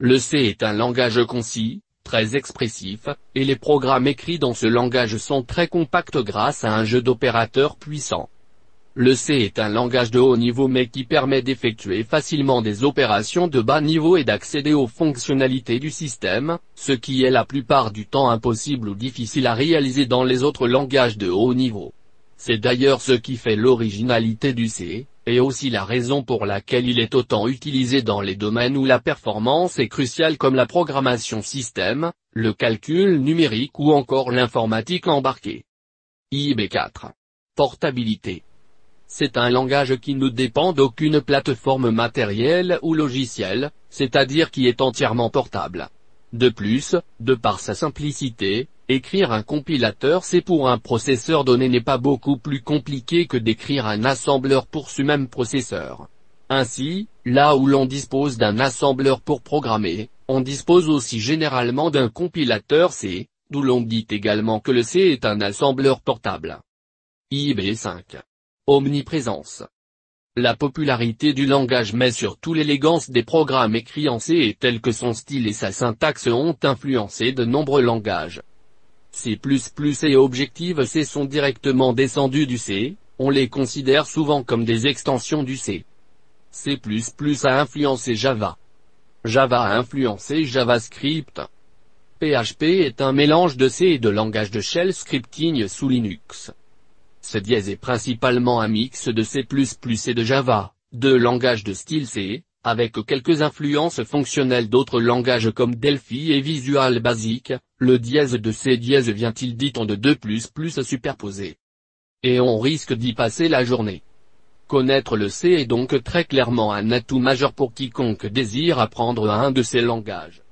Le C est un langage concis, très expressif, et les programmes écrits dans ce langage sont très compacts grâce à un jeu d'opérateurs puissants. Le C est un langage de haut niveau mais qui permet d'effectuer facilement des opérations de bas niveau et d'accéder aux fonctionnalités du système, ce qui est la plupart du temps impossible ou difficile à réaliser dans les autres langages de haut niveau. C'est d'ailleurs ce qui fait l'originalité du C, et aussi la raison pour laquelle il est autant utilisé dans les domaines où la performance est cruciale comme la programmation système, le calcul numérique ou encore l'informatique embarquée. IB4. Portabilité. C'est un langage qui ne dépend d'aucune plateforme matérielle ou logicielle, c'est-à-dire qui est entièrement portable. De plus, de par sa simplicité, écrire un compilateur C pour un processeur donné n'est pas beaucoup plus compliqué que d'écrire un assembleur pour ce même processeur. Ainsi, là où l'on dispose d'un assembleur pour programmer, on dispose aussi généralement d'un compilateur C, d'où l'on dit également que le C est un assembleur portable. IB5. Omniprésence. La popularité du langage mais surtout l'élégance des programmes écrits en C est telle que son style et sa syntaxe ont influencé de nombreux langages. C++ et Objective-C sont directement descendus du C, on les considère souvent comme des extensions du C. C++ a influencé Java. Java a influencé JavaScript. PHP est un mélange de C et de langage de shell scripting sous Linux. C# est principalement un mix de C++ et de Java, deux langages de style C, avec quelques influences fonctionnelles d'autres langages comme Delphi et Visual Basic, le dièse de C# vient-il dit-on de 2++ superposé. Et on risque d'y passer la journée. Connaître le C est donc très clairement un atout majeur pour quiconque désire apprendre un de ces langages.